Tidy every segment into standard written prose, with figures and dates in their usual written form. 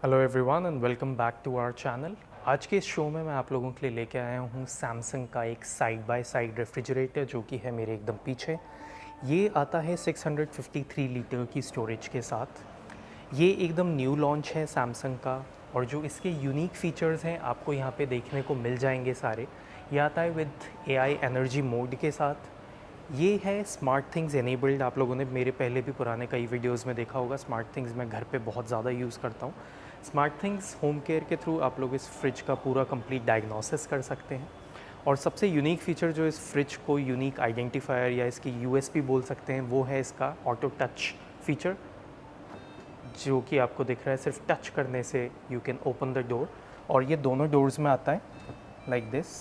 Hello everyone and welcome back to our channel. आज के इस शो में मैं आप लोगों के लिए लेके आया हूँ सैमसंग का एक साइड बाय साइड रेफ्रिजरेटर जो कि है मेरे एकदम पीछे। ये आता है 653 लीटर की स्टोरेज के साथ। ये एकदम न्यू लॉन्च है सैमसंग का और जो इसके यूनिक फीचर्स हैं आपको यहाँ पे देखने को मिल जाएंगे सारे। ये आता है विद AI एनर्जी मोड के साथ। ये है स्मार्ट थिंग्स एनेबल्ड। आप लोगों ने मेरे पहले भी पुराने कई वीडियोस में देखा होगा। स्मार्ट थिंग्स मैं घर पे बहुत ज़्यादा यूज़ करता हूँ। स्मार्ट थिंग्स होम केयर के थ्रू आप लोग इस फ्रिज का पूरा कंप्लीट डायग्नोसिस कर सकते हैं। और सबसे यूनिक फीचर जो इस फ्रिज को यूनिक आइडेंटिफायर या इसकी USP बोल सकते हैं वो है इसका ऑटो टच फीचर, जो कि आपको दिख रहा है। सिर्फ टच करने से you can open the door और ये दोनों डोर्स में आता है like this.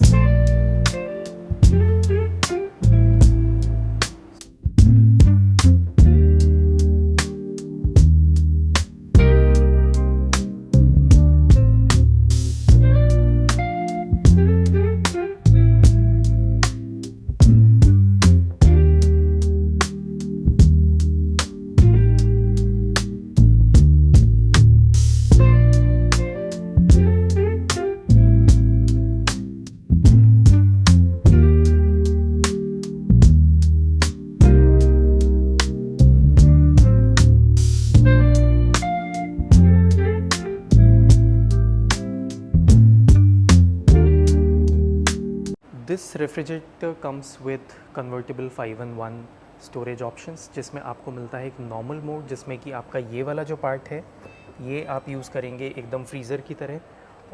This refrigerator comes with convertible 5-in-1 storage options, जिसमें आपको मिलता है एक नॉर्मल मोड जिसमें कि आपका ये वाला जो पार्ट है ये आप यूज़ करेंगे एकदम फ्रीज़र की तरह,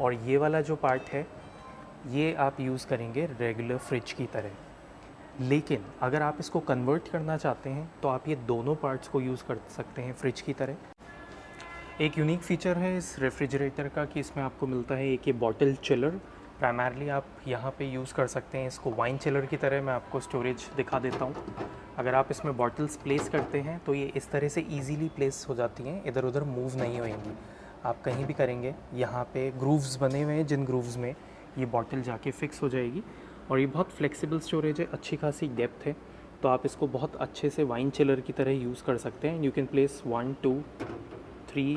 और ये वाला जो पार्ट है ये आप यूज़ करेंगे रेगुलर फ्रिज की तरह। लेकिन अगर आप इसको कन्वर्ट करना चाहते हैं तो आप ये दोनों पार्ट्स को यूज़ कर सकते हैं फ्रिज की तरह। एक यूनिक फीचर है इस रेफ्रिजरेटर का कि इसमें आपको मिलता है एक ये बॉटल चिलर। प्राइमरली आप यहाँ पे यूज़ कर सकते हैं इसको वाइन चिलर की तरह। मैं आपको स्टोरेज दिखा देता हूँ। अगर आप इसमें बॉटल्स प्लेस करते हैं तो ये इस तरह से इजीली प्लेस हो जाती हैं, इधर उधर मूव नहीं होएंगी। आप कहीं भी करेंगे यहाँ पे ग्रूव्स बने हुए हैं जिन ग्रूव्स में ये बॉटल जाके फिक्स हो जाएगी। और ये बहुत फ्लेक्सिबल स्टोरेज है, अच्छी खासी डेप्थ है, तो आप इसको बहुत अच्छे से वाइन चिलर की तरह यूज़ कर सकते हैं। You can place 1 2 3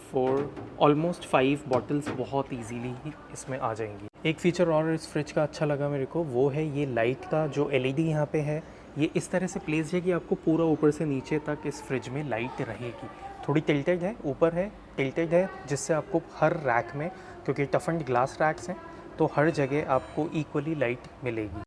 4 almost 5 bottles बहुत इजीली ही इसमें आ जाएंगी। एक फ़ीचर और इस फ्रिज का अच्छा लगा मेरे को, वो है ये लाइट का जो LED यहाँ पे है। ये इस तरह से प्लेस है कि आपको पूरा ऊपर से नीचे तक इस फ्रिज में लाइट रहेगी। थोड़ी टिल्टेड है, ऊपर है, टिल्टेड है, जिससे आपको हर रैक में, क्योंकि टफन्ड ग्लास रैक्स हैं तो हर जगह आपको इक्वली लाइट मिलेगी।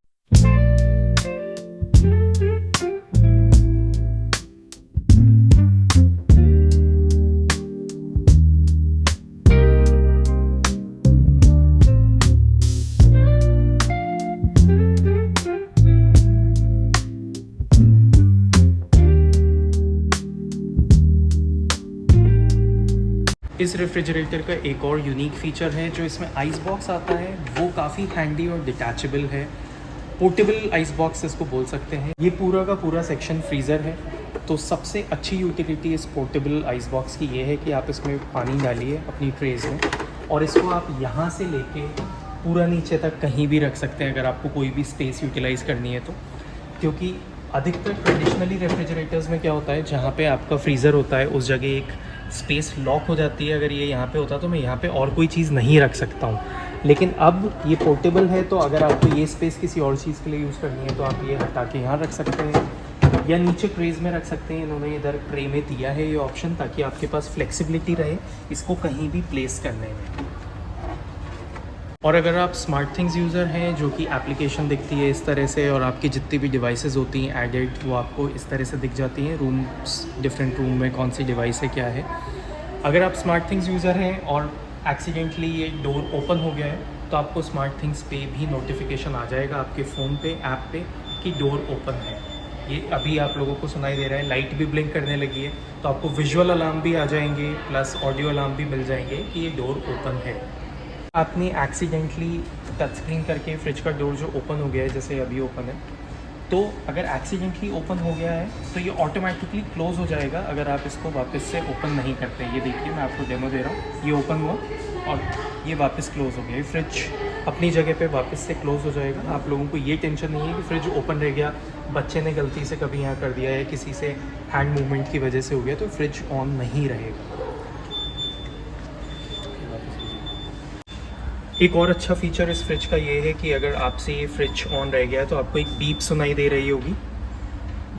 इस रेफ्रिजरेटर का एक और यूनिक फीचर है जो इसमें आइस बॉक्स आता है, वो काफ़ी हैंडी और डिटैचेबल है। पोर्टेबल आइस बॉक्स इसको बोल सकते हैं। ये पूरा का पूरा सेक्शन फ्रीज़र है, तो सबसे अच्छी यूटिलिटी इस पोर्टेबल आइस बॉक्स की ये है कि आप इसमें पानी डालिए अपनी ट्रेज़ में और इसको आप यहाँ से लेके पूरा नीचे तक कहीं भी रख सकते हैं अगर आपको कोई भी स्पेस यूटिलाइज़ करनी है तो। क्योंकि अधिकतर ट्रेडिशनली रेफ्रिजरेटर्स में क्या होता है, जहाँ पे आपका फ्रीज़र होता है उस जगह एक स्पेस लॉक हो जाती है। अगर ये यहाँ पे होता तो मैं यहाँ पे और कोई चीज़ नहीं रख सकता हूँ, लेकिन अब ये पोर्टेबल है तो अगर आपको ये स्पेस किसी और चीज़ के लिए यूज़ करनी है तो आप ये हटा के यहाँ रख सकते हैं या नीचे ट्रेज में रख सकते हैं। इन्होंने इधर ट्रे में दिया है ये ऑप्शन, ताकि आपके पास फ्लेक्सिबिलिटी रहे इसको कहीं भी प्लेस करने में। और अगर आप स्मार्ट थिंग्स यूज़र हैं जो कि एप्लीकेशन दिखती है इस तरह से, और आपकी जितनी भी डिवाइसेस होती हैं एडेड वो आपको इस तरह से दिख जाती हैं, रूम्स डिफरेंट रूम में कौन सी डिवाइस है क्या है। अगर आप स्मार्ट थिंग्स यूज़र हैं और एक्सीडेंटली ये डोर ओपन हो गया है तो आपको स्मार्ट थिंग्स पे भी नोटिफिकेशन आ जाएगा आपके फ़ोन पे, ऐप पे, कि डोर ओपन है। ये अभी आप लोगों को सुनाई दे रहा है, लाइट भी ब्लिंक करने लगी है, तो आपको विजुअल अलार्म भी आ जाएंगे प्लस ऑडियो अलार्म भी मिल जाएंगे कि ये डोर ओपन है। आपने एक्सीडेंटली टच स्क्रीन करके फ्रिज का डोर जो ओपन हो गया है, जैसे अभी ओपन है, तो अगर एक्सीडेंटली ओपन हो गया है तो ये ऑटोमेटिकली क्लोज़ हो जाएगा अगर आप इसको वापस से ओपन नहीं करते। ये देखिए मैं आपको डेमो दे रहा हूँ, ये ओपन हुआ और ये वापस क्लोज़ हो गया। ये फ्रिज अपनी जगह पे वापस से क्लोज़ हो जाएगा। आप लोगों को ये टेंशन नहीं है कि फ्रिज ओपन रह गया, बच्चे ने गलती से कभी यहाँ कर दिया है, किसी से हैंड मूवमेंट की वजह से हो गया, तो फ्रिज ऑन नहीं रहेगा। एक और अच्छा फीचर इस फ्रिज का ये है कि अगर आपसे ये फ्रिज ऑन रह गया है तो आपको एक बीप सुनाई दे रही होगी।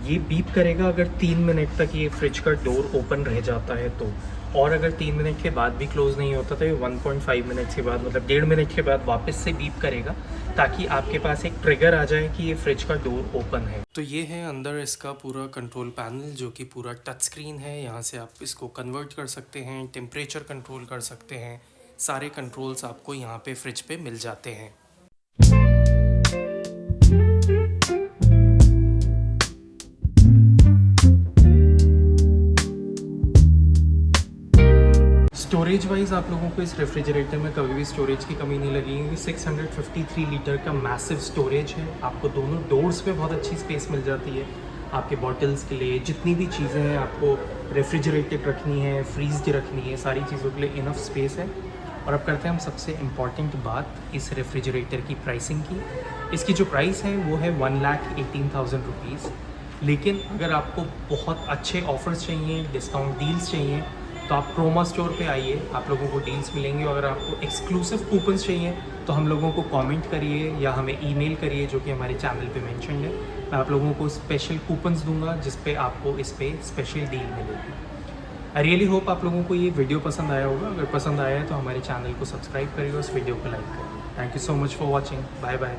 ये बीप करेगा अगर 3 मिनट तक ये फ्रिज का डोर ओपन रह जाता है तो, और अगर 3 मिनट के बाद भी क्लोज़ नहीं होता तो ये 1.5 मिनट्स के बाद, मतलब 1.5 मिनट के बाद वापस से बीप करेगा, ताकि आपके पास एक ट्रिगर आ जाए कि ये फ्रिज का डोर ओपन है। तो ये है अंदर इसका पूरा कंट्रोल पैनल, जो कि पूरा टच स्क्रीन है। यहाँ से आप इसको कन्वर्ट कर सकते हैं, टेम्परेचर कंट्रोल कर सकते हैं, सारे कंट्रोल्स आपको यहाँ पे फ्रिज पे मिल जाते हैं। स्टोरेज वाइज आप लोगों को इस रेफ्रिजरेटर में कभी भी स्टोरेज की कमी नहीं लगेगी। 653 लीटर का मैसिव स्टोरेज है। आपको दोनों डोर्स पे बहुत अच्छी स्पेस मिल जाती है। आपके बॉटल्स के लिए जितनी भी चीज़ें हैं आपको रेफ्रिजरेटेड रखनी है, फ्रीज्ड रखनी है, सारी चीज़ों के लिए इनफ स्पेस है। और अब करते हैं हम सबसे इम्पॉर्टेंट बात इस रेफ्रिजरेटर की प्राइसिंग की। इसकी जो प्राइस है वो है 1,18,000 रुपीज़। लेकिन अगर आपको बहुत अच्छे ऑफर्स चाहिए, डिस्काउंट डील्स चाहिए, तो आप क्रोमा स्टोर पे आइए, आप लोगों को डील्स मिलेंगे। अगर आपको एक्सक्लूसिव कूपन्स चाहिए तो हम लोगों को कमेंट करिए या हमें ईमेल करिए, जो कि हमारे चैनल पे मेंशन है। मैं आप लोगों को स्पेशल कूपन्स दूंगा जिस पे आपको इस पे स्पेशल डील मिलेगी। आई रियली होप आप लोगों को ये वीडियो पसंद आया होगा। अगर पसंद आया है तो हमारे चैनल को सब्सक्राइब करिए और उस वीडियो को लाइक करिए। Thank you so much for watching. Bye bye.